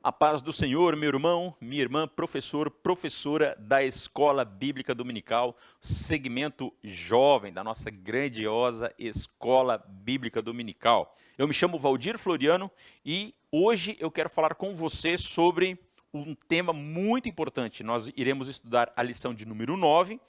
A paz do Senhor, meu irmão, minha irmã, professor, professora da Escola Bíblica Dominical, segmento jovem da nossa grandiosa Escola Bíblica Dominical. Eu me chamo Valdir Floriano e hoje eu quero falar com você sobre um tema muito importante. Nós iremos estudar a lição de número 9,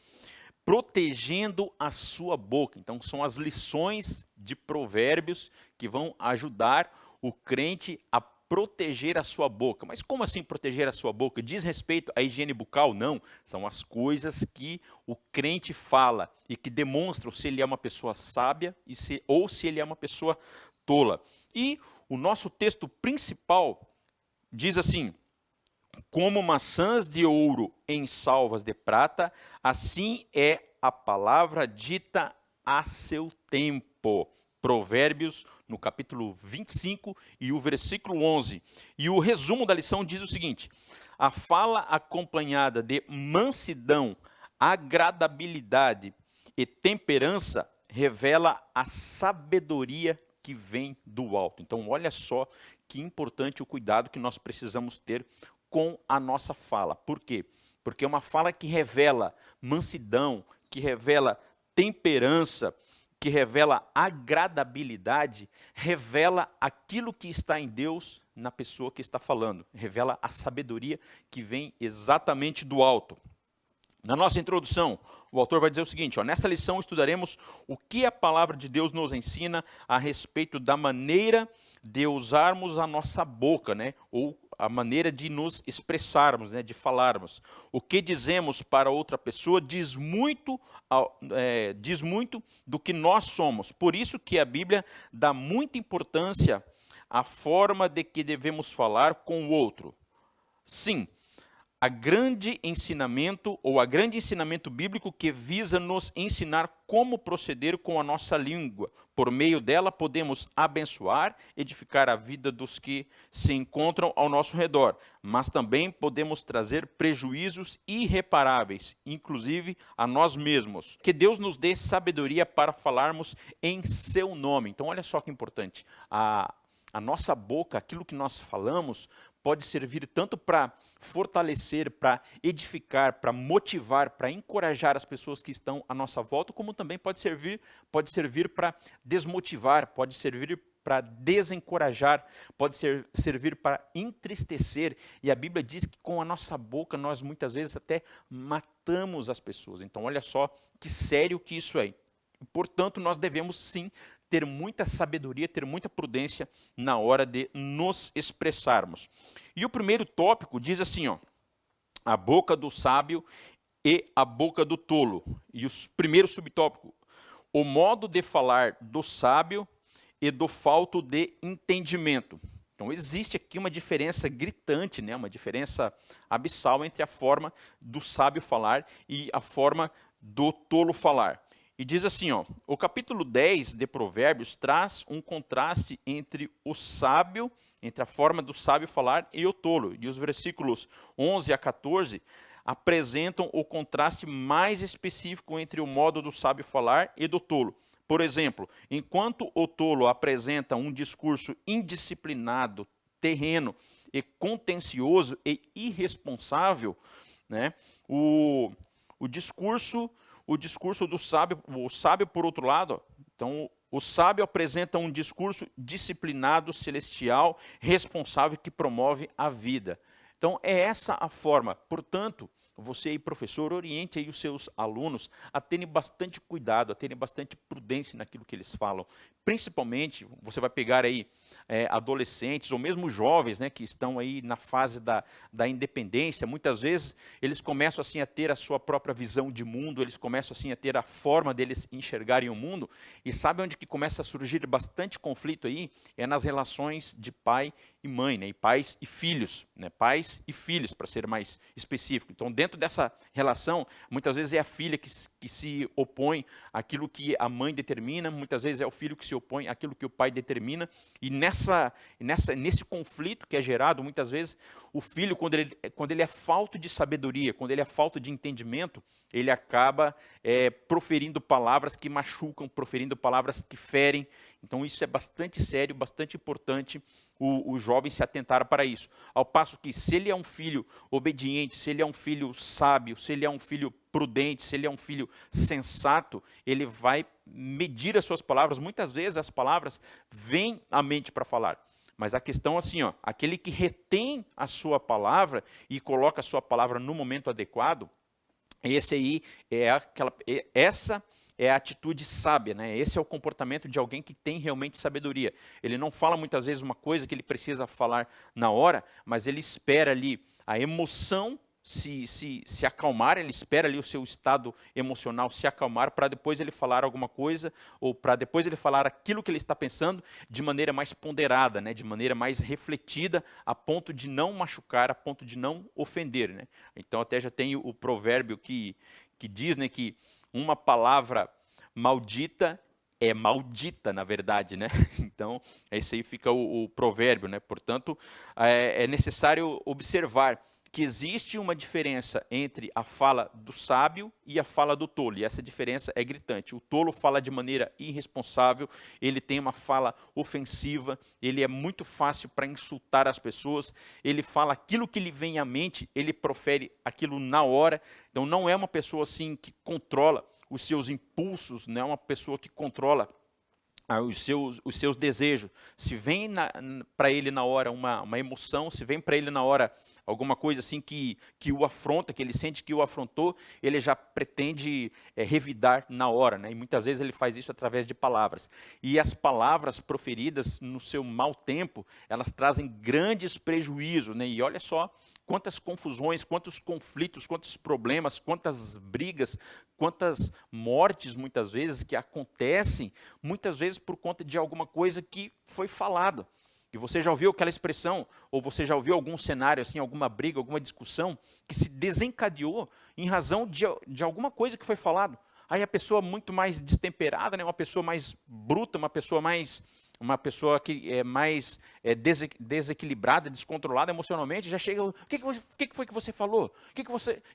protegendo a sua boca. Então, são as lições de provérbios que vão ajudar o crente a proteger a sua boca. Mas como assim proteger a sua boca? Diz respeito à higiene bucal? Não. São as coisas que o crente fala e que demonstram se ele é uma pessoa sábia ou se ele é uma pessoa tola. E o nosso texto principal diz assim: como maçãs de ouro em salvas de prata, assim é a palavra dita a seu tempo. Provérbios, no capítulo 25 e o versículo 11. E o resumo da lição diz o seguinte: a fala acompanhada de mansidão, agradabilidade e temperança revela a sabedoria que vem do alto. Então, olha só que importante o cuidado que nós precisamos ter com a nossa fala. Por quê? Porque é uma fala que revela mansidão, que revela temperança, que revela agradabilidade, revela aquilo que está em Deus na pessoa que está falando, revela a sabedoria que vem exatamente do alto. Na nossa introdução, o autor vai dizer o seguinte: nesta lição estudaremos o que a palavra de Deus nos ensina a respeito da maneira de usarmos a nossa boca, ou a maneira de nos expressarmos, de falarmos. O que dizemos para outra pessoa diz muito do que nós somos. Por isso que a Bíblia dá muita importância à forma de que devemos falar com o outro. Sim, a grande ensinamento bíblico que visa nos ensinar como proceder com a nossa língua. Por meio dela podemos abençoar, edificar a vida dos que se encontram ao nosso redor, mas também podemos trazer prejuízos irreparáveis, inclusive a nós mesmos. Que Deus nos dê sabedoria para falarmos em seu nome. Então olha só que importante, a nossa boca, aquilo que nós falamos, pode servir tanto para fortalecer, para edificar, para motivar, para encorajar as pessoas que estão à nossa volta, como também pode servir para desmotivar, pode servir para desencorajar, pode servir para entristecer. E a Bíblia diz que com a nossa boca nós muitas vezes até matamos as pessoas. Então olha só que sério que isso é. Portanto, nós devemos sim ter muita sabedoria, ter muita prudência na hora de nos expressarmos. E o primeiro tópico diz assim, a boca do sábio e a boca do tolo. E o primeiro subtópico, o modo de falar do sábio e do falto de entendimento. Então existe aqui uma diferença gritante, uma diferença abissal entre a forma do sábio falar e a forma do tolo falar. E diz assim, o capítulo 10 de Provérbios traz um contraste entre o sábio, entre a forma do sábio falar e o tolo. E os versículos 11 a 14 apresentam o contraste mais específico entre o modo do sábio falar e do tolo. Por exemplo, enquanto o tolo apresenta um discurso indisciplinado, terreno e contencioso e irresponsável, o discurso do sábio, o sábio por outro lado, então o sábio apresenta um discurso disciplinado, celestial, responsável, que promove a vida. Então é essa a forma. Portanto, você aí, professor, oriente aí os seus alunos a terem bastante cuidado, a terem bastante prudência naquilo que eles falam. Principalmente, você vai pegar aí adolescentes ou mesmo jovens, que estão aí na fase da independência. Muitas vezes eles começam assim a ter a sua própria visão de mundo, eles começam assim a ter a forma deles enxergarem o mundo. E sabe onde que começa a surgir bastante conflito aí? É nas relações de pai e mãe, e pais e filhos, pais e filhos, para ser mais específico. Então, dentro dessa relação, muitas vezes é a filha que se opõe àquilo que a mãe determina, muitas vezes é o filho que se opõe àquilo que o pai determina, e nesse conflito que é gerado, muitas vezes, o filho, quando ele é falto de sabedoria, quando ele é falto de entendimento, ele acaba proferindo palavras que machucam, proferindo palavras que ferem. Então isso é bastante sério, bastante importante o jovem se atentar para isso. Ao passo que, se ele é um filho obediente, se ele é um filho sábio, se ele é um filho prudente, se ele é um filho sensato, ele vai medir as suas palavras. Muitas vezes as palavras vêm à mente para falar. Mas a questão assim, ó, aquele que retém a sua palavra e coloca a sua palavra no momento adequado, esse aí essa é a atitude sábia, né? Esse é o comportamento de alguém que tem realmente sabedoria. Ele não fala muitas vezes uma coisa que ele precisa falar na hora, mas ele espera ali a emoção se acalmar, ele espera ali o seu estado emocional se acalmar para depois ele falar alguma coisa, ou para depois ele falar aquilo que ele está pensando de maneira mais ponderada, né, de maneira mais refletida, a ponto de não machucar, a ponto de não ofender. Né? Então até já tem o provérbio que diz, né, que uma palavra maldita é maldita, na verdade, né? Então, esse aí fica o provérbio, né? Portanto, é necessário observar que existe uma diferença entre a fala do sábio e a fala do tolo, e essa diferença é gritante. O tolo fala de maneira irresponsável, ele tem uma fala ofensiva, ele é muito fácil para insultar as pessoas, ele fala aquilo que lhe vem à mente, ele profere aquilo na hora, então não é uma pessoa assim que controla os seus impulsos, não é uma pessoa que controla os seus desejos. Se vem para ele na hora uma emoção, se vem para ele na hora alguma coisa assim que o afronta, que ele sente que o afrontou, ele já pretende revidar na hora, né? E muitas vezes ele faz isso através de palavras. E as palavras proferidas no seu mau tempo, elas trazem grandes prejuízos, né? E olha só quantas confusões, quantos conflitos, quantos problemas, quantas brigas, quantas mortes muitas vezes que acontecem, muitas vezes por conta de alguma coisa que foi falado. E você já ouviu aquela expressão, ou você já ouviu algum cenário, assim, alguma briga, alguma discussão, que se desencadeou em razão de alguma coisa que foi falado. Aí a pessoa muito mais destemperada, né, uma pessoa mais bruta, uma pessoa que é mais desequilibrada, descontrolada emocionalmente, já chega, o que foi que você falou? O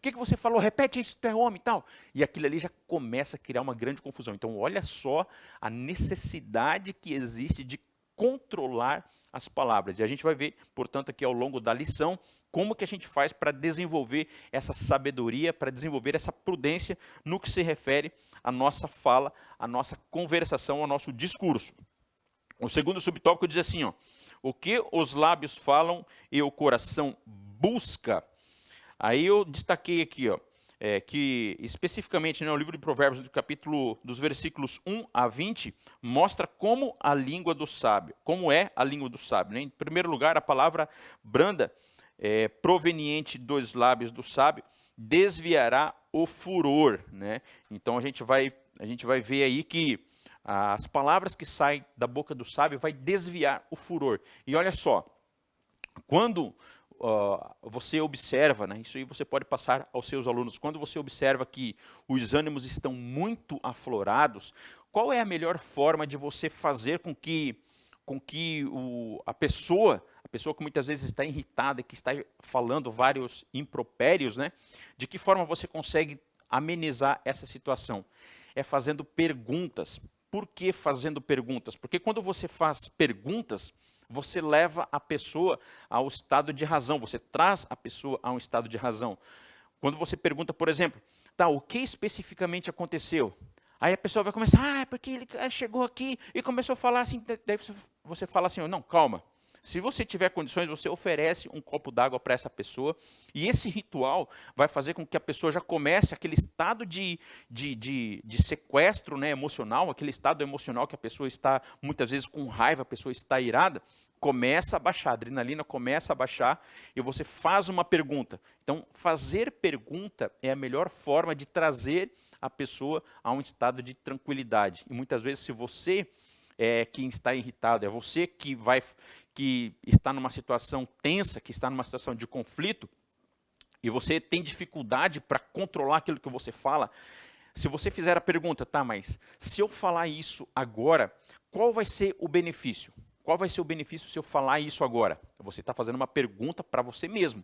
que você falou? Repete isso, tu é homem e tal. E aquilo ali já começa a criar uma grande confusão. Então, olha só a necessidade que existe de controlar as palavras. E a gente vai ver, portanto, aqui ao longo da lição, como que a gente faz para desenvolver essa sabedoria, para desenvolver essa prudência no que se refere à nossa fala, à nossa conversação, ao nosso discurso. O segundo subtópico diz assim, ó, o que os lábios falam e o coração busca. Aí eu destaquei aqui, ó, que especificamente no livro de Provérbios, do capítulo dos versículos 1 a 20, mostra como a língua do sábio, como é a língua do sábio. Né? Em primeiro lugar, a palavra branda, proveniente dos lábios do sábio, desviará o furor. Né? Então a gente vai ver aí que as palavras que saem da boca do sábio vai desviar o furor. E olha só, quando você observa, né, isso aí você pode passar aos seus alunos, quando você observa que os ânimos estão muito aflorados, qual é a melhor forma de você fazer com que a pessoa que muitas vezes está irritada, que está falando vários impropérios, né, de que forma você consegue amenizar essa situação? É fazendo perguntas. Por que fazendo perguntas? Porque quando você faz perguntas, você leva a pessoa ao estado de razão, você traz a pessoa a um estado de razão. Quando você pergunta, por exemplo, tá, o que especificamente aconteceu? Aí a pessoa vai começar, porque ele chegou aqui e começou a falar assim, daí você fala assim, não, calma. Se você tiver condições, você oferece um copo d'água para essa pessoa, e esse ritual vai fazer com que a pessoa já comece aquele estado de sequestro, né, emocional, aquele estado emocional que a pessoa está, muitas vezes, com raiva, a pessoa está irada, começa a baixar, a adrenalina começa a baixar, e você faz uma pergunta. Então, fazer pergunta é a melhor forma de trazer a pessoa a um estado de tranquilidade. E muitas vezes, se você é quem está irritado, é você que está numa situação tensa, que está numa situação de conflito, e você tem dificuldade para controlar aquilo que você fala, se você fizer a pergunta, tá, mas se eu falar isso agora, qual vai ser o benefício? Qual vai ser o benefício se eu falar isso agora? Você está fazendo uma pergunta para você mesmo.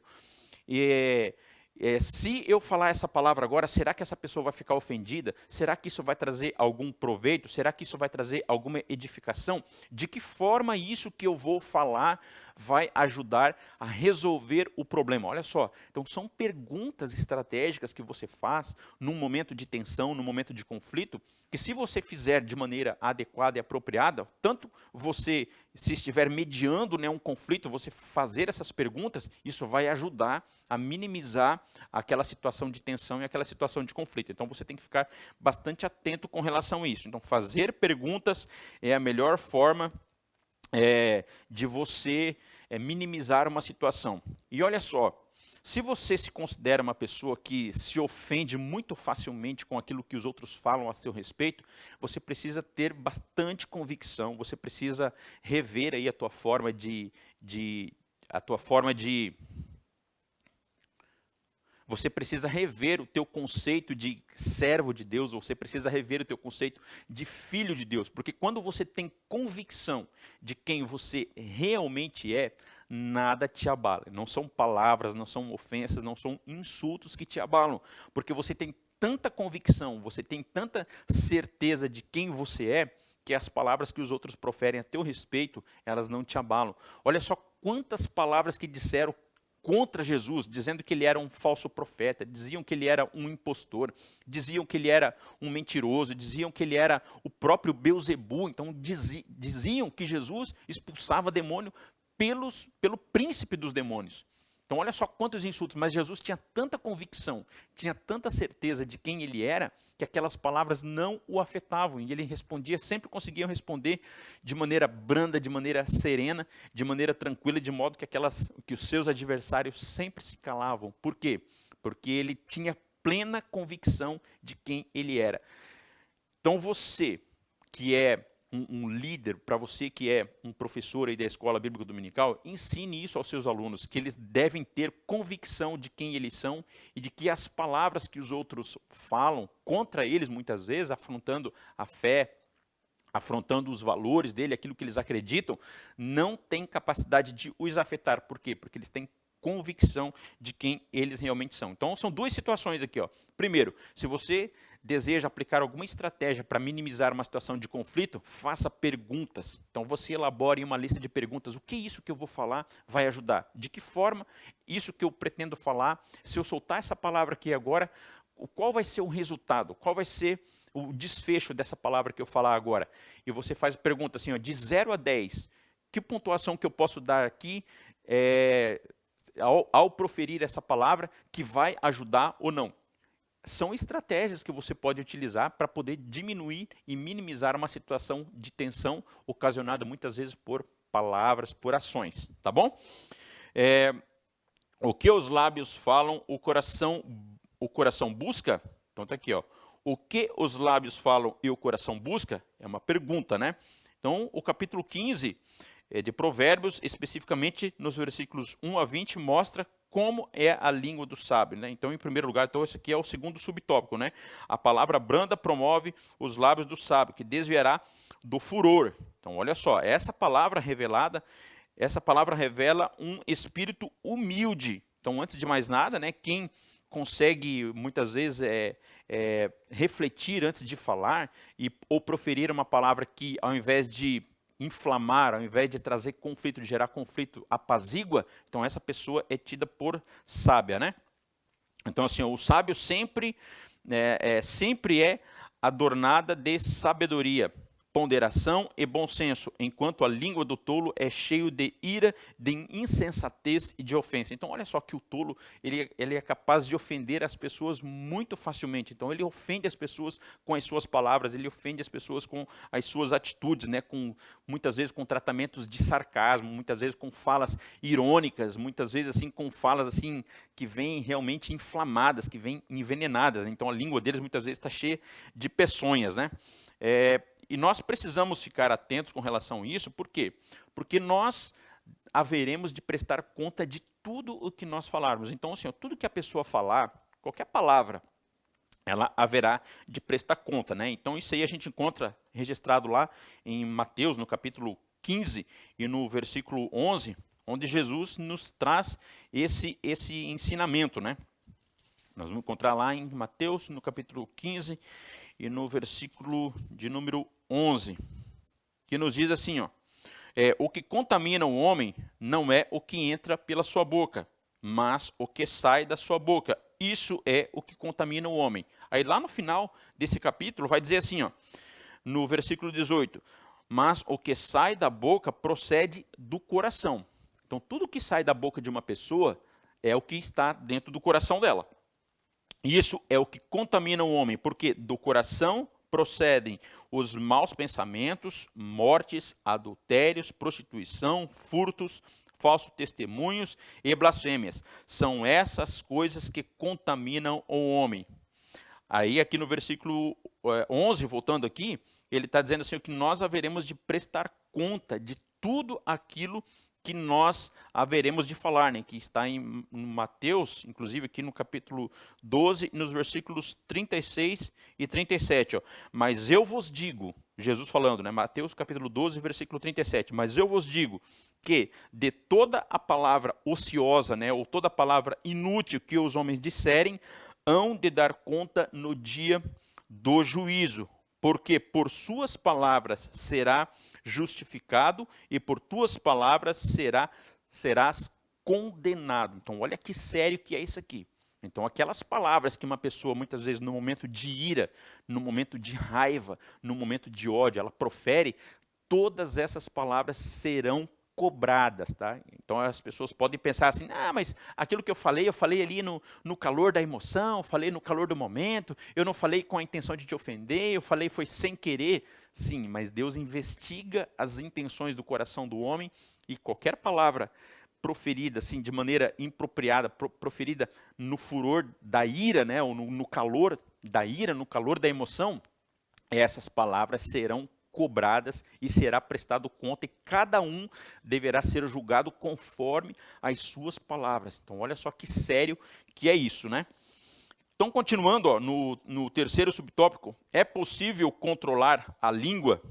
Se eu falar essa palavra agora, será que essa pessoa vai ficar ofendida? Será que isso vai trazer algum proveito? Será que isso vai trazer alguma edificação? De que forma isso que eu vou falar vai ajudar a resolver o problema? Olha só, então são perguntas estratégicas que você faz num momento de tensão, num momento de conflito, que se você fizer de maneira adequada e apropriada, tanto você, se estiver mediando, né, um conflito, você fazer essas perguntas, isso vai ajudar a minimizar aquela situação de tensão e aquela situação de conflito. Então você tem que ficar bastante atento com relação a isso. Então fazer perguntas é a melhor forma de você minimizar uma situação. E olha só, se você se considera uma pessoa que se ofende muito facilmente com aquilo que os outros falam a seu respeito, você precisa ter bastante convicção, você precisa rever aí a tua forma você precisa rever o teu conceito de servo de Deus, ou você precisa rever o teu conceito de filho de Deus, porque quando você tem convicção de quem você realmente é, nada te abala. Não são palavras, não são ofensas, não são insultos que te abalam, porque você tem tanta convicção, você tem tanta certeza de quem você é, que as palavras que os outros proferem a teu respeito, elas não te abalam. Olha só quantas palavras que disseram contra Jesus, dizendo que ele era um falso profeta, diziam que ele era um impostor, diziam que ele era um mentiroso, diziam que ele era o próprio Beelzebu, então diziam que Jesus expulsava demônio pelo príncipe dos demônios. Então olha só quantos insultos, mas Jesus tinha tanta convicção, tinha tanta certeza de quem ele era, que aquelas palavras não o afetavam, e ele respondia, sempre conseguia responder de maneira branda, de maneira serena, de maneira tranquila, de modo que os seus adversários sempre se calavam. Por quê? Porque ele tinha plena convicção de quem ele era. Então você, que é um líder, para você que é um professor aí da Escola Bíblica Dominical, ensine isso aos seus alunos, que eles devem ter convicção de quem eles são e de que as palavras que os outros falam contra eles, muitas vezes, afrontando a fé, afrontando os valores dele, aquilo que eles acreditam, não tem capacidade de os afetar. Por quê? Porque eles têm convicção de quem eles realmente são. Então, são duas situações aqui. Primeiro, se você deseja aplicar alguma estratégia para minimizar uma situação de conflito, faça perguntas. Então, você elabore uma lista de perguntas. O que isso que eu vou falar vai ajudar? De que forma isso que eu pretendo falar, se eu soltar essa palavra aqui agora, qual vai ser o resultado? Qual vai ser o desfecho dessa palavra que eu falar agora? E você faz pergunta assim, de 0 a 10, que pontuação que eu posso dar aqui ao proferir essa palavra que vai ajudar ou não? São estratégias que você pode utilizar para poder diminuir e minimizar uma situação de tensão ocasionada muitas vezes por palavras, por ações, tá bom? O que os lábios falam, o coração busca? Então tá aqui, o que os lábios falam e o coração busca? É uma pergunta, né? Então, o capítulo 15 de Provérbios, especificamente nos versículos 1 a 20, mostra como é a língua do sábio, né? Então, em primeiro lugar, então esse aqui é o segundo subtópico, né? A palavra branda promove os lábios do sábio, que desviará do furor. Então, olha só, essa palavra revela um espírito humilde. Então, antes de mais nada, né, quem consegue muitas vezes refletir antes de falar ou proferir uma palavra que, ao invés de inflamar, ao invés de trazer conflito, de gerar conflito, apazigua, então essa pessoa é tida por sábia, né? Então assim, o sábio sempre é adornada de sabedoria, ponderação e bom senso, enquanto a língua do tolo é cheio de ira, de insensatez e de ofensa. Então, olha só que o tolo ele é capaz de ofender as pessoas muito facilmente. Então, ele ofende as pessoas com as suas palavras, ele ofende as pessoas com as suas atitudes, né? Muitas vezes com tratamentos de sarcasmo, muitas vezes com falas irônicas, muitas vezes assim com falas assim que vêm realmente inflamadas, que vêm envenenadas. Então, a língua deles muitas vezes está cheia de peçonhas, né? E nós precisamos ficar atentos com relação a isso, por quê? Porque nós haveremos de prestar conta de tudo o que nós falarmos. Então, assim, tudo que a pessoa falar, qualquer palavra, ela haverá de prestar conta, né? Então, isso aí a gente encontra registrado lá em Mateus, no capítulo 15 e no versículo 11, onde Jesus nos traz esse ensinamento, né? Nós vamos encontrar lá em Mateus, no capítulo 15 e no versículo de número 11, que nos diz assim, ó, o que contamina o homem não é o que entra pela sua boca, mas o que sai da sua boca. Isso é o que contamina o homem. Aí lá no final desse capítulo vai dizer assim, ó, no versículo 18, mas o que sai da boca procede do coração. Então tudo que sai da boca de uma pessoa é o que está dentro do coração dela. Isso é o que contamina o homem, porque do coração procedem os maus pensamentos, mortes, adultérios, prostituição, furtos, falsos testemunhos e blasfêmias. São essas coisas que contaminam o homem. Aí aqui no versículo 11, voltando aqui, ele está dizendo assim, que nós haveremos de prestar conta de tudo aquilo que nós haveremos de falar, né? Que está em Mateus, inclusive aqui no capítulo 12, nos versículos 36 e 37. Ó. Mas eu vos digo, Jesus falando, né? Mateus capítulo 12, versículo 37. Mas eu vos digo que de toda a palavra ociosa, né? Ou toda a palavra inútil que os homens disserem, hão de dar conta no dia do juízo. Porque por suas palavras será justificado e por tuas palavras serás condenado. Então, olha que sério que é isso aqui. Então, aquelas palavras que uma pessoa, muitas vezes, no momento de ira, no momento de raiva, no momento de ódio, ela profere, todas essas palavras serão cobradas, tá? Então as pessoas podem pensar assim, mas aquilo que eu falei ali no calor da emoção, falei no calor do momento, eu não falei com a intenção de te ofender, eu falei foi sem querer. Sim, mas Deus investiga as intenções do coração do homem e qualquer palavra proferida assim de maneira impropriada, proferida no furor da ira, né, ou no calor da ira, no calor da emoção, essas palavras serão cobradas e será prestado conta e cada um deverá ser julgado conforme as suas palavras. Então, olha só que sério que é isso, né? Então, continuando ó, no terceiro subtópico, é possível controlar a língua?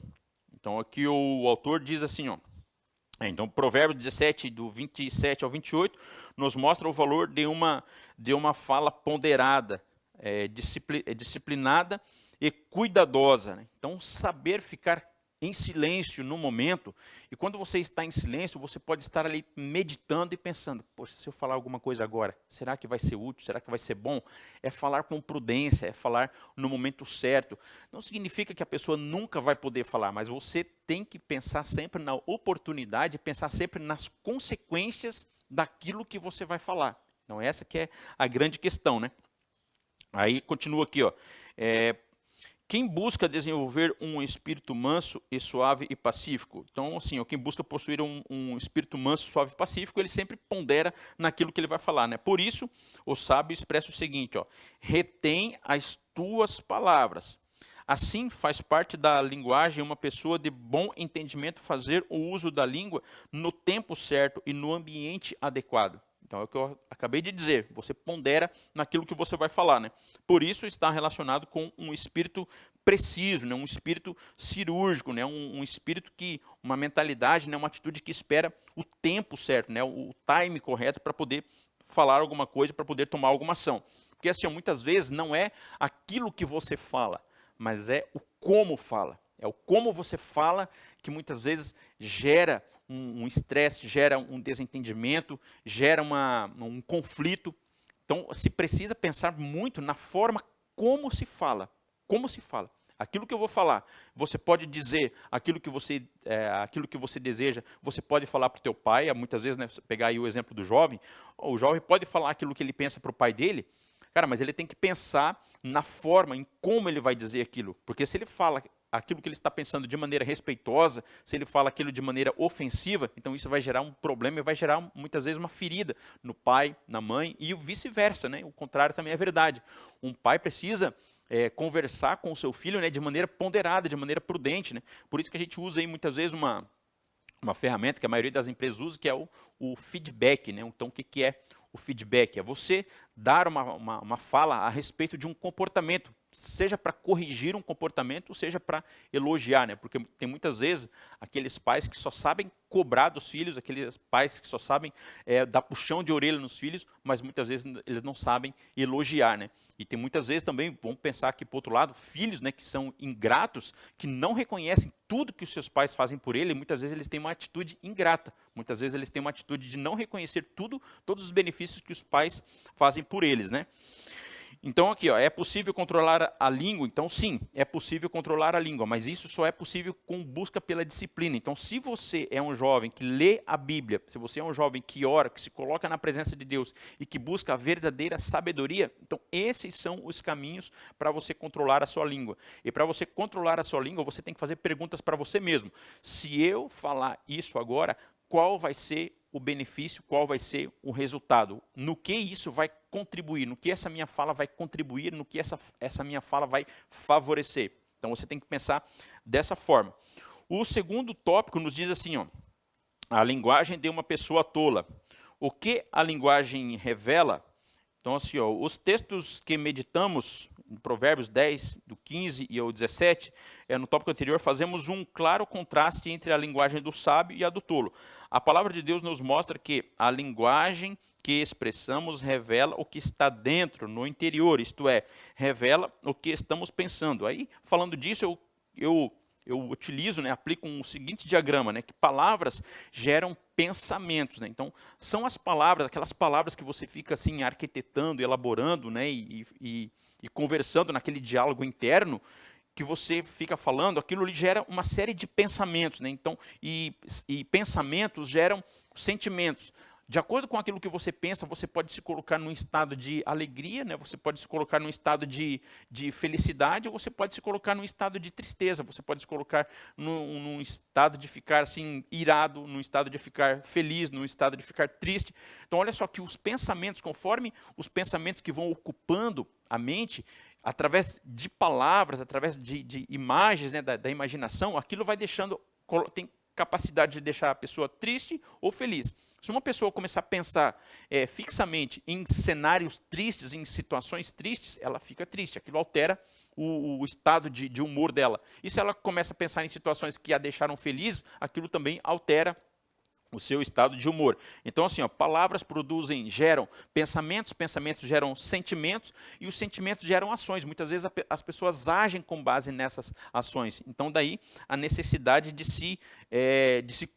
Então, aqui o autor diz assim, ó, então, Provérbios 17, do 27 ao 28, nos mostra o valor de uma fala ponderada, disciplinada e cuidadosa. Né? Então, saber ficar em silêncio no momento, e quando você está em silêncio, você pode estar ali meditando e pensando, poxa, se eu falar alguma coisa agora, será que vai ser útil? Será que vai ser bom? É falar com prudência, é falar no momento certo. Não significa que a pessoa nunca vai poder falar, mas você tem que pensar sempre na oportunidade, pensar sempre nas consequências daquilo que você vai falar. Então, essa que é a grande questão, né? Aí, continua aqui, ó. Quem busca desenvolver um espírito manso e suave e pacífico? Então, assim, quem busca possuir um espírito manso, suave e pacífico, ele sempre pondera naquilo que ele vai falar, né? Por isso, o sábio expressa o seguinte, ó, retém as tuas palavras. Assim, faz parte da linguagem uma pessoa de bom entendimento fazer o uso da língua no tempo certo e no ambiente adequado. Então, é o que eu acabei de dizer, você pondera naquilo que você vai falar, né? Por isso está relacionado com um espírito preciso, né? Um espírito cirúrgico, né? Um espírito que, uma mentalidade, né? Uma atitude que espera o tempo certo, né? O time correto para poder falar alguma coisa, para poder tomar alguma ação. Porque assim, muitas vezes não é aquilo que você fala, mas é o como fala. É o como você fala que muitas vezes gera um estresse, gera um desentendimento, gera um conflito. Então, se precisa pensar muito na forma como se fala. Como se fala. Aquilo que eu vou falar, você pode dizer aquilo que você deseja, você pode falar para o teu pai, muitas vezes, né, pegar aí o exemplo do jovem, o jovem pode falar aquilo que ele pensa para o pai dele, cara, mas ele tem que pensar na forma, em como ele vai dizer aquilo. Porque se ele fala aquilo que ele está pensando de maneira respeitosa, se ele fala aquilo de maneira ofensiva, então isso vai gerar um problema e vai gerar muitas vezes uma ferida no pai, na mãe e vice-versa, né? O contrário também é verdade. Um pai precisa conversar com o seu filho, né, de maneira ponderada, de maneira prudente, né? Por isso que a gente usa aí muitas vezes uma ferramenta que a maioria das empresas usa, que é o feedback, né? Então, o que é o feedback? É você dar uma fala a respeito de um comportamento seja para corrigir um comportamento, seja para elogiar, né? Porque tem muitas vezes aqueles pais que só sabem cobrar dos filhos, aqueles pais que só sabem dar puxão de orelha nos filhos, mas muitas vezes eles não sabem elogiar, né? E tem muitas vezes também, vamos pensar aqui por outro lado, filhos, né, que são ingratos, que não reconhecem tudo que os seus pais fazem por ele, e muitas vezes eles têm uma atitude ingrata, muitas vezes eles têm uma atitude de não reconhecer todos os benefícios que os pais fazem por eles, né? Então aqui, ó, é possível controlar a língua? Então sim, é possível controlar a língua, mas isso só é possível com busca pela disciplina. Então se você é um jovem que lê a Bíblia, se você é um jovem que ora, que se coloca na presença de Deus e que busca a verdadeira sabedoria, então esses são os caminhos para você controlar a sua língua. E para você controlar a sua língua, você tem que fazer perguntas para você mesmo. Se eu falar isso agora, qual vai ser o benefício, qual vai ser o resultado, no que isso vai contribuir, no que essa minha fala vai contribuir, no que essa minha fala vai favorecer. Então você tem que pensar dessa forma. O segundo tópico nos diz assim, ó, a linguagem de uma pessoa tola. O que a linguagem revela? Então assim, ó, os textos que meditamos em Provérbios 10, do 15 e ao 17, no tópico anterior, fazemos um claro contraste entre a linguagem do sábio e a do tolo. A palavra de Deus nos mostra que a linguagem que expressamos revela o que está dentro, no interior, isto é, revela o que estamos pensando. Aí, falando disso, eu utilizo, né, aplico um seguinte diagrama, né, que palavras geram pensamentos, né? Então, são as palavras, aquelas palavras que você fica assim arquitetando, elaborando, né, e conversando naquele diálogo interno, que você fica falando, aquilo lhe gera uma série de pensamentos, né? Então, e pensamentos geram sentimentos. De acordo com aquilo que você pensa, você pode se colocar num estado de alegria, né? Você pode se colocar num estado de felicidade, ou você pode se colocar num estado de tristeza, você pode se colocar num estado de ficar assim, irado, num estado de ficar feliz, num estado de ficar triste. Então, olha só que os pensamentos, conforme os pensamentos que vão ocupando a mente, através de palavras, através de imagens, né, da imaginação, aquilo vai deixando, tem capacidade de deixar a pessoa triste ou feliz. Se uma pessoa começar a pensar fixamente em cenários tristes, em situações tristes, ela fica triste, aquilo altera o estado de humor dela. E se ela começa a pensar em situações que a deixaram feliz, aquilo também altera o seu estado de humor. Então, assim, ó, palavras geram pensamentos, pensamentos geram sentimentos, e os sentimentos geram ações. Muitas vezes as pessoas agem com base nessas ações. Então, daí a necessidade de se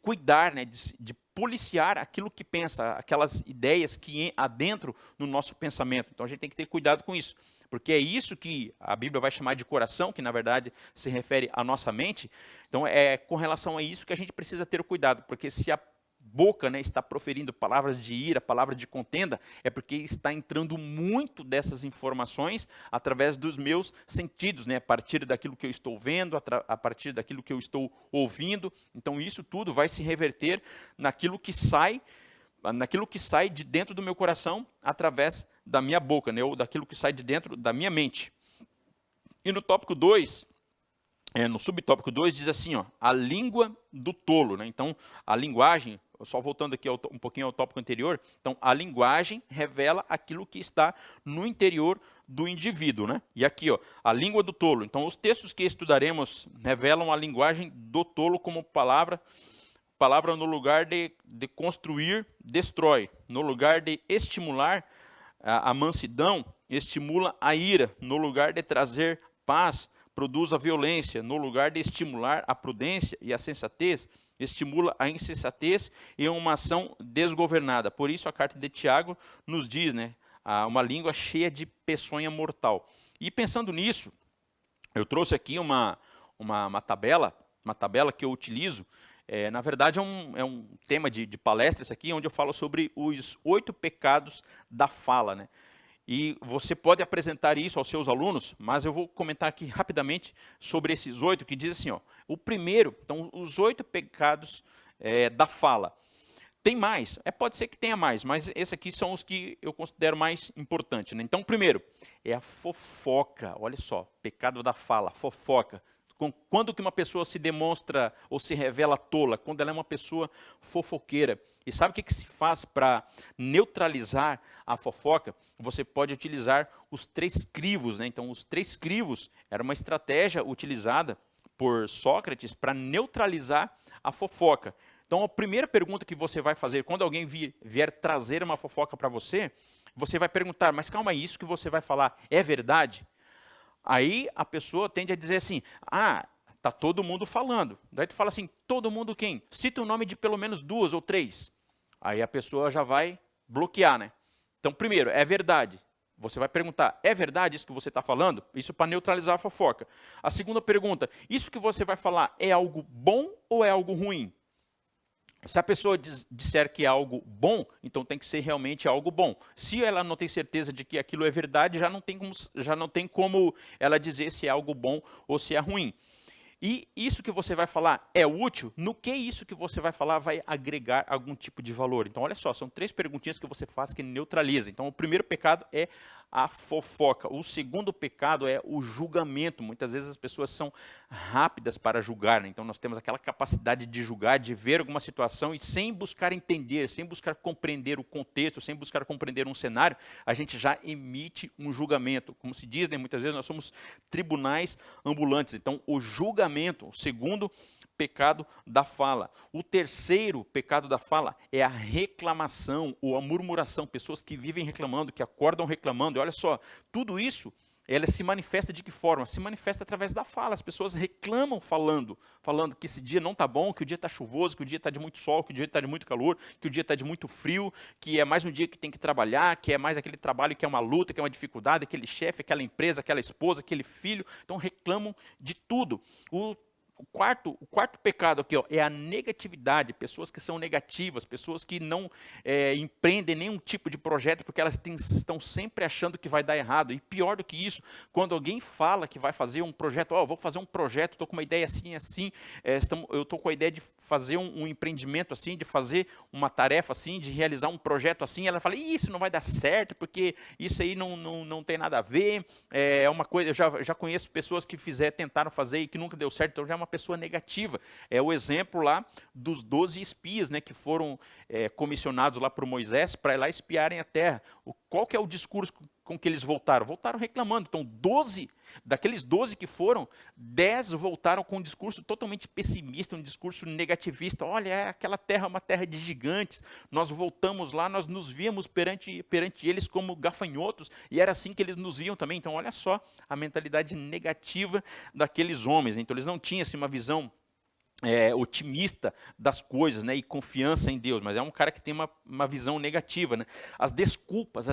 cuidar, né, de policiar aquilo que pensa, aquelas ideias que adentram no nosso pensamento. Então, a gente tem que ter cuidado com isso. Porque é isso que a Bíblia vai chamar de coração, que na verdade se refere à nossa mente. Então, é com relação a isso que a gente precisa ter cuidado, porque se a boca, né, está proferindo palavras de ira, palavras de contenda, é porque está entrando muito dessas informações através dos meus sentidos, né, a partir daquilo que eu estou vendo, a partir daquilo que eu estou ouvindo. Então isso tudo vai se reverter naquilo que sai de dentro do meu coração através da minha boca, né, ou daquilo que sai de dentro da minha mente. E no tópico 2, no subtópico 2, diz assim, ó, a língua do tolo, né? Então, a linguagem, só voltando aqui um pouquinho ao tópico anterior, então, a linguagem revela aquilo que está no interior do indivíduo, né? E aqui, ó, a língua do tolo. Então, os textos que estudaremos revelam a linguagem do tolo como palavra no lugar de construir, destrói. No lugar de estimular a mansidão, estimula a ira. No lugar de trazer paz, produz a violência. No lugar de estimular a prudência e a sensatez, estimula a insensatez e uma ação desgovernada. Por isso a carta de Tiago nos diz, né, uma língua cheia de peçonha mortal. E pensando nisso, eu trouxe aqui uma tabela que eu utilizo. Na verdade é um tema de palestras aqui, onde eu falo sobre os 8 pecados da fala, né? E você pode apresentar isso aos seus alunos, mas eu vou comentar aqui rapidamente sobre esses 8, que diz assim, ó, o primeiro, então os 8 pecados da fala. Tem mais, pode ser que tenha mais, mas esses aqui são os que eu considero mais importantes, né? Então, o primeiro é a fofoca, olha só, pecado da fala, fofoca. Quando que uma pessoa se demonstra ou se revela tola? Quando ela é uma pessoa fofoqueira. E sabe o que se faz para neutralizar a fofoca? Você pode utilizar os 3 crivos, né? Então, os 3 crivos era uma estratégia utilizada por Sócrates para neutralizar a fofoca. Então, a primeira pergunta que você vai fazer, quando alguém vier trazer uma fofoca para você vai perguntar, mas calma aí, isso que você vai falar é verdade? Aí a pessoa tende a dizer assim, tá todo mundo falando. Daí tu fala assim, todo mundo quem? Cita o nome de pelo menos 2 ou 3. Aí a pessoa já vai bloquear, né? Então, primeiro, é verdade. Você vai perguntar, é verdade isso que você está falando? Isso para neutralizar a fofoca. A segunda pergunta, isso que você vai falar é algo bom ou é algo ruim? Se a pessoa disser que é algo bom, então tem que ser realmente algo bom. Se ela não tem certeza de que aquilo é verdade, já não tem como ela dizer se é algo bom ou se é ruim. E isso que você vai falar é útil? No que isso que você vai falar vai agregar algum tipo de valor? Então, olha só, são 3 perguntinhas que você faz que neutraliza. Então, o primeiro pecado é a fofoca. O segundo pecado é o julgamento. Muitas vezes as pessoas são rápidas para julgar, né? Então, nós temos aquela capacidade de julgar, de ver alguma situação e sem buscar entender, sem buscar compreender o contexto, sem buscar compreender um cenário, a gente já emite um julgamento. Como se diz, né? Muitas vezes nós somos tribunais ambulantes. Então, o julgamento, o segundo pecado da fala. O terceiro pecado da fala é a reclamação ou a murmuração. Pessoas que vivem reclamando, que acordam reclamando. E olha só, tudo isso, ela se manifesta de que forma? Se manifesta através da fala. As pessoas reclamam falando que esse dia não está bom, que o dia está chuvoso, que o dia está de muito sol, que o dia está de muito calor, que o dia está de muito frio, que é mais um dia que tem que trabalhar, que é mais aquele trabalho que é uma luta, que é uma dificuldade, aquele chefe, aquela empresa, aquela esposa, aquele filho. Então reclamam de tudo. O quarto pecado aqui, ó, é a negatividade. Pessoas que são negativas, pessoas que não empreendem nenhum tipo de projeto porque elas estão sempre achando que vai dar errado. E pior do que isso, quando alguém fala que vai fazer um projeto, vou fazer um projeto, estou com uma ideia assim, assim, eu estou com a ideia de fazer um empreendimento assim, de fazer uma tarefa assim, de realizar um projeto assim, ela fala, isso não vai dar certo, porque isso aí não tem nada a ver, é uma coisa, eu já conheço pessoas que tentaram fazer e que nunca deu certo, então já é uma pessoa negativa. É o exemplo lá dos 12 espias, né, que foram comissionados lá por Moisés para ir lá espiarem a terra. Qual que é o discurso com que eles voltaram? Voltaram reclamando. Então, daqueles 12 que foram, 10 voltaram com um discurso totalmente pessimista, um discurso negativista. Olha, aquela terra é uma terra de gigantes. Nós voltamos lá, nós nos víamos perante eles como gafanhotos, e era assim que eles nos viam também. Então, olha só a mentalidade negativa daqueles homens. Então, eles não tinham assim, uma visão otimista das coisas, né, e confiança em Deus, mas é um cara que tem uma visão negativa, né? As desculpas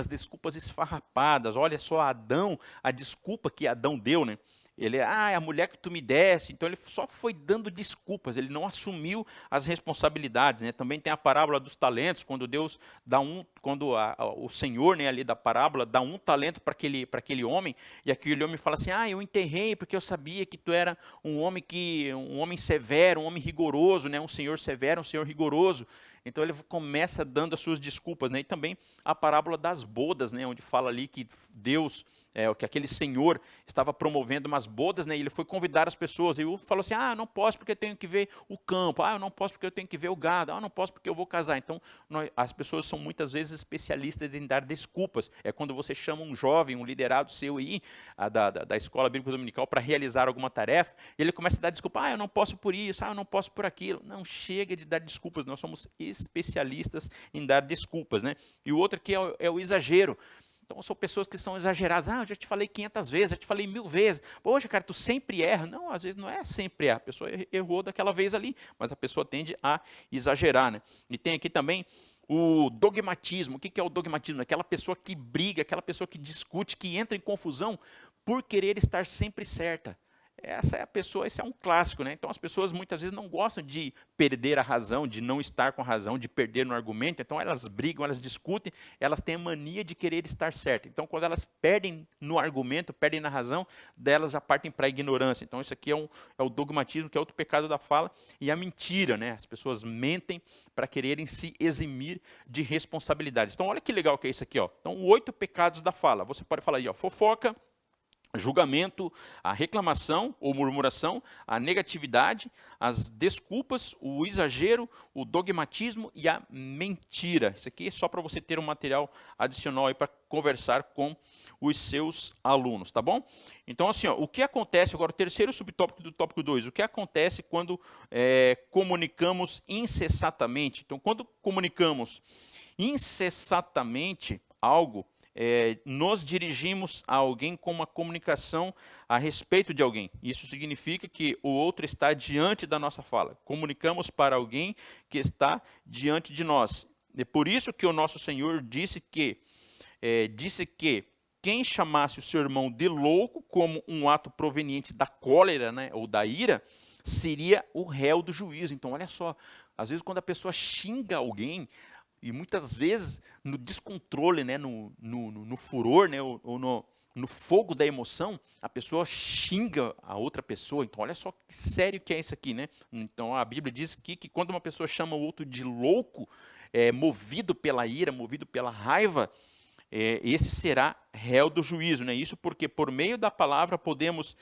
esfarrapadas. Olha só Adão, a desculpa que Adão deu, né? Ele, é a mulher que tu me deste. Então ele só foi dando desculpas, ele não assumiu as responsabilidades, né? Também tem a parábola dos talentos, quando Deus dá o Senhor, né, ali da parábola, dá um talento para aquele homem, e aquele homem fala assim, eu enterrei porque eu sabia que tu era um homem severo, um homem rigoroso, né? Um senhor severo, um senhor rigoroso. Então ele começa dando as suas desculpas, né? E também a parábola das bodas, né? Onde fala ali que Deus, que aquele senhor estava promovendo umas bodas, né? E ele foi convidar as pessoas. E ele falou assim, não posso porque eu tenho que ver o campo. Eu não posso porque eu tenho que ver o gado. Eu não posso porque eu vou casar. Então as pessoas são muitas vezes especialistas em dar desculpas. É quando você chama um jovem, um liderado seu aí, da escola bíblica dominical, para realizar alguma tarefa, e ele começa a dar desculpa. Eu não posso por isso, eu não posso por aquilo. Não, chega de dar desculpas. Nós somos especialistas em dar desculpas, né? E o outro aqui é o exagero. Então, são pessoas que são exageradas. Eu já te falei 500 vezes, já te falei 1000 vezes. Poxa, cara, tu sempre erra. Não, às vezes não é sempre erra. A pessoa errou daquela vez ali, mas a pessoa tende a exagerar, né? E tem aqui também o dogmatismo. O que é o dogmatismo? Aquela pessoa que briga, aquela pessoa que discute, que entra em confusão por querer estar sempre certa. Essa é a pessoa, esse é um clássico, né? Então as pessoas muitas vezes não gostam de perder a razão, de não estar com a razão, de perder no argumento. Então elas brigam, elas discutem, elas têm a mania de querer estar certas. Então quando elas perdem no argumento, perdem na razão, delas já partem para a ignorância. Então isso aqui é o dogmatismo, que é outro pecado da fala, e a mentira, né? As pessoas mentem para quererem se eximir de responsabilidades. Então olha que legal que é isso aqui, ó. Então 8 pecados da fala. Você pode falar aí, ó, fofoca, julgamento, a reclamação ou murmuração, a negatividade, as desculpas, o exagero, o dogmatismo e a mentira. Isso aqui é só para você ter um material adicional aí para conversar com os seus alunos, tá bom? Então, assim, ó, o que acontece, agora o terceiro subtópico do tópico 2, o que acontece quando comunicamos incessantemente? Então, quando comunicamos incessantemente algo, nos dirigimos a alguém com uma comunicação a respeito de alguém. Isso significa que o outro está diante da nossa fala. Comunicamos para alguém que está diante de nós. É por isso que o nosso Senhor disse que quem chamasse o seu irmão de louco como um ato proveniente da cólera, né, ou da ira, seria o réu do juízo. Então, olha só, às vezes quando a pessoa xinga alguém, e muitas vezes no descontrole, né, no furor, né, ou no fogo da emoção, a pessoa xinga a outra pessoa. Então, olha só que sério que é isso aqui, né? Então, a Bíblia diz aqui que quando uma pessoa chama o outro de louco, movido pela ira, movido pela raiva, esse será réu do juízo, né? Isso porque por meio da palavra podemos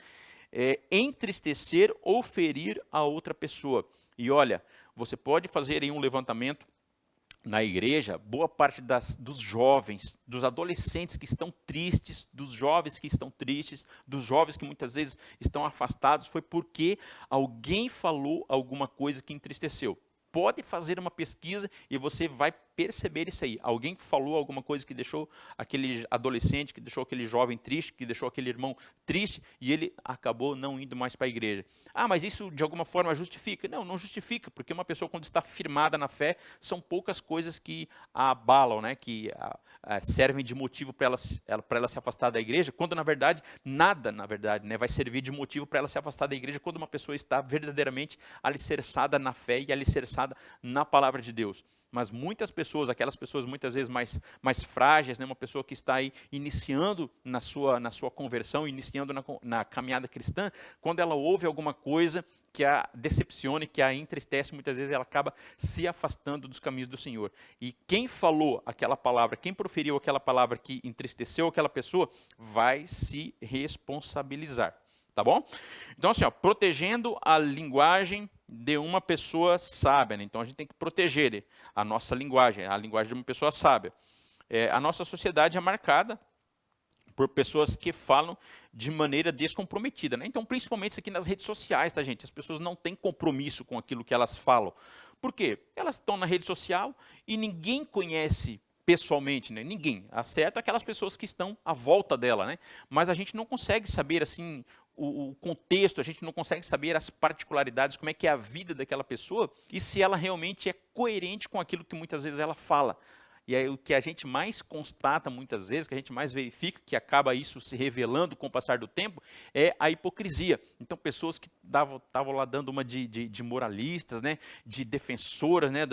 entristecer ou ferir a outra pessoa. E olha, você pode fazer aí um levantamento na igreja, boa parte dos jovens, dos adolescentes que estão tristes, dos jovens que estão tristes, dos jovens que muitas vezes estão afastados, foi porque alguém falou alguma coisa que entristeceu. Pode fazer uma pesquisa e você vai perceber isso aí. Alguém falou alguma coisa que deixou aquele adolescente, que deixou aquele jovem triste, que deixou aquele irmão triste, e ele acabou não indo mais para a igreja. Ah, mas isso de alguma forma justifica? Não, não justifica, porque uma pessoa quando está firmada na fé, são poucas coisas que a abalam, né, que servem de motivo para ela se afastar da igreja, quando na verdade, nada, né, vai servir de motivo para ela se afastar da igreja quando uma pessoa está verdadeiramente alicerçada na fé e alicerçada na palavra de Deus. Mas muitas pessoas, aquelas pessoas muitas vezes mais frágeis, né, uma pessoa que está aí iniciando na sua conversão, iniciando na caminhada cristã, quando ela ouve alguma coisa que a decepcione, que a entristece, muitas vezes ela acaba se afastando dos caminhos do Senhor. E quem falou aquela palavra, quem proferiu aquela palavra que entristeceu aquela pessoa, vai se responsabilizar. Tá bom? Então, assim, ó, protegendo a linguagem de uma pessoa sábia, né? Então, a gente tem que proteger a nossa linguagem, a linguagem de uma pessoa sábia. A nossa sociedade é marcada por pessoas que falam de maneira descomprometida, né? Então, principalmente isso aqui nas redes sociais, tá, gente? As pessoas não têm compromisso com aquilo que elas falam. Por quê? Elas estão na rede social e ninguém conhece pessoalmente, né? Ninguém. Acerta aquelas pessoas que estão à volta dela, né? Mas a gente não consegue saber, assim, o contexto, a gente não consegue saber as particularidades, como é que é a vida daquela pessoa e se ela realmente é coerente com aquilo que muitas vezes ela fala. E aí o que a gente mais constata muitas vezes, que a gente mais verifica, que acaba isso se revelando com o passar do tempo, é a hipocrisia. Então, pessoas que estavam lá dando uma de moralistas, né, de defensoras, né,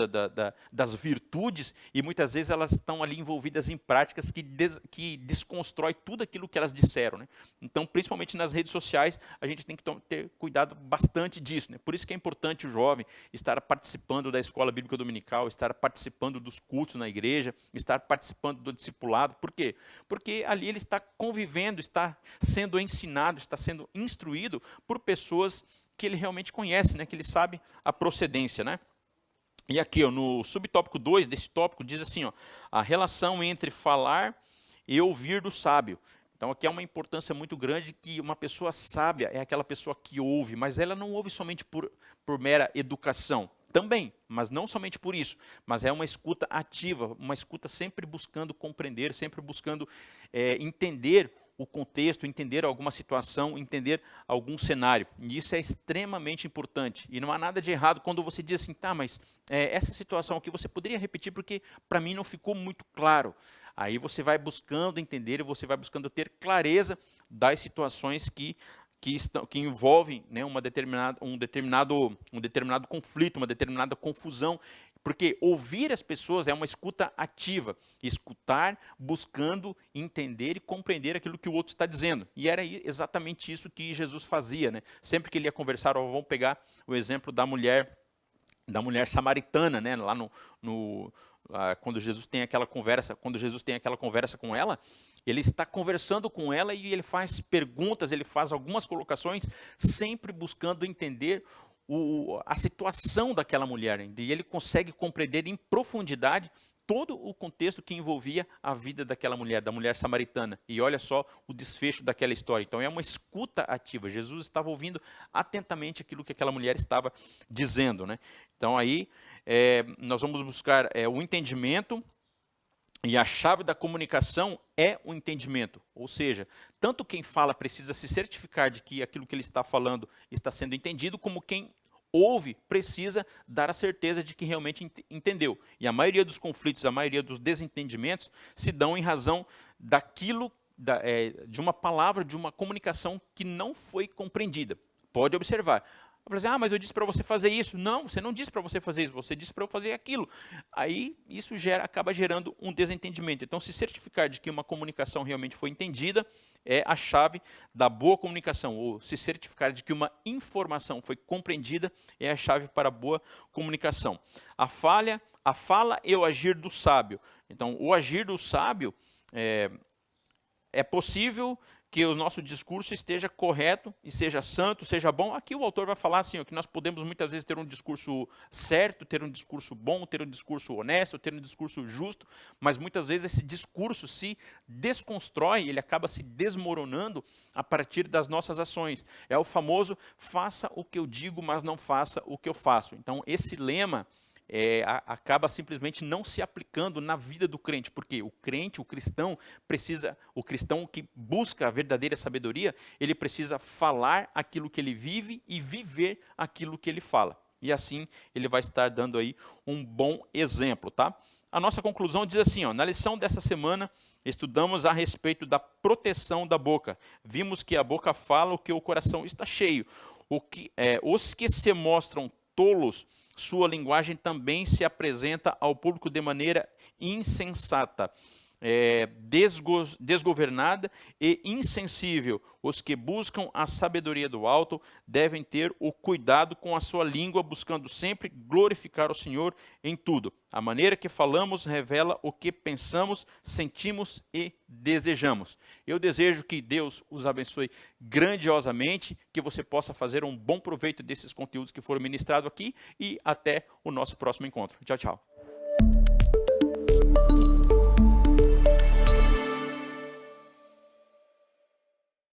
das virtudes, e muitas vezes elas estão ali envolvidas em práticas que desconstrói tudo aquilo que elas disseram, né? Então, principalmente nas redes sociais, a gente tem que ter cuidado bastante disso, né? Por isso que é importante o jovem estar participando da escola bíblica dominical, estar participando dos cultos na igreja, estar participando do discipulado. Por quê? Porque ali ele está convivendo, está sendo ensinado, está sendo instruído por pessoas que ele realmente conhece, né? Que ele sabe a procedência, né? E aqui, ó, no subtópico 2 desse tópico, diz assim, ó, a relação entre falar e ouvir do sábio. Então, aqui é uma importância muito grande que uma pessoa sábia é aquela pessoa que ouve, mas ela não ouve somente por mera educação. Também, mas não somente por isso, mas é uma escuta ativa, uma escuta sempre buscando compreender, sempre buscando entender o contexto, entender alguma situação, entender algum cenário. E isso é extremamente importante. E não há nada de errado quando você diz assim, tá, mas essa situação aqui você poderia repetir porque para mim não ficou muito claro. Aí você vai buscando entender e você vai buscando ter clareza das situações que envolvem, né, um determinado conflito, uma determinada confusão, porque ouvir as pessoas é uma escuta ativa, escutar buscando entender e compreender aquilo que o outro está dizendo. E era exatamente isso que Jesus fazia, né? Sempre que ele ia conversar, vamos pegar o exemplo da mulher samaritana, né, lá quando Jesus tem aquela conversa com ela, ele está conversando com ela e ele faz perguntas, ele faz algumas colocações, sempre buscando entender a situação daquela mulher. E ele consegue compreender em profundidade todo o contexto que envolvia a vida daquela mulher, da mulher samaritana. E olha só o desfecho daquela história. Então é uma escuta ativa. Jesus estava ouvindo atentamente aquilo que aquela mulher estava dizendo, né? Então aí nós vamos buscar o entendimento, e a chave da comunicação é o entendimento. Ou seja, tanto quem fala precisa se certificar de que aquilo que ele está falando está sendo entendido, como quem ouve precisa dar a certeza de que realmente entendeu. E a maioria dos conflitos, a maioria dos desentendimentos se dão em razão daquilo, de uma palavra, de uma comunicação que não foi compreendida. Pode observar. Eu falei assim, mas eu disse para você fazer isso. Não, você não disse para você fazer isso, você disse para eu fazer aquilo. Aí isso acaba gerando um desentendimento. Então, se certificar de que uma comunicação realmente foi entendida é a chave da boa comunicação. Ou se certificar de que uma informação foi compreendida é a chave para a boa comunicação. A fala e o agir do sábio. Então, o agir do sábio é possível que o nosso discurso esteja correto e seja santo, seja bom. Aqui o autor vai falar assim, que nós podemos muitas vezes ter um discurso certo, ter um discurso bom, ter um discurso honesto, ter um discurso justo, mas muitas vezes esse discurso se desconstrói, ele acaba se desmoronando a partir das nossas ações. É o famoso, faça o que eu digo, mas não faça o que eu faço. Então esse lema acaba simplesmente não se aplicando na vida do crente, porque o crente, o cristão que busca a verdadeira sabedoria, ele precisa falar aquilo que ele vive e viver aquilo que ele fala. E assim ele vai estar dando aí um bom exemplo, tá? A nossa conclusão diz assim, na lição dessa semana, estudamos a respeito da proteção da boca. Vimos que a boca fala o que o coração está cheio. Os que se mostram tolos, sua linguagem também se apresenta ao público de maneira insensata, desgovernada e insensível. Os que buscam a sabedoria do alto devem ter o cuidado com a sua língua, buscando sempre glorificar o Senhor em tudo. A maneira que falamos revela o que pensamos, sentimos e desejamos. Eu desejo que Deus os abençoe grandiosamente, que você possa fazer um bom proveito desses conteúdos que foram ministrados aqui e até o nosso próximo encontro. Tchau, tchau.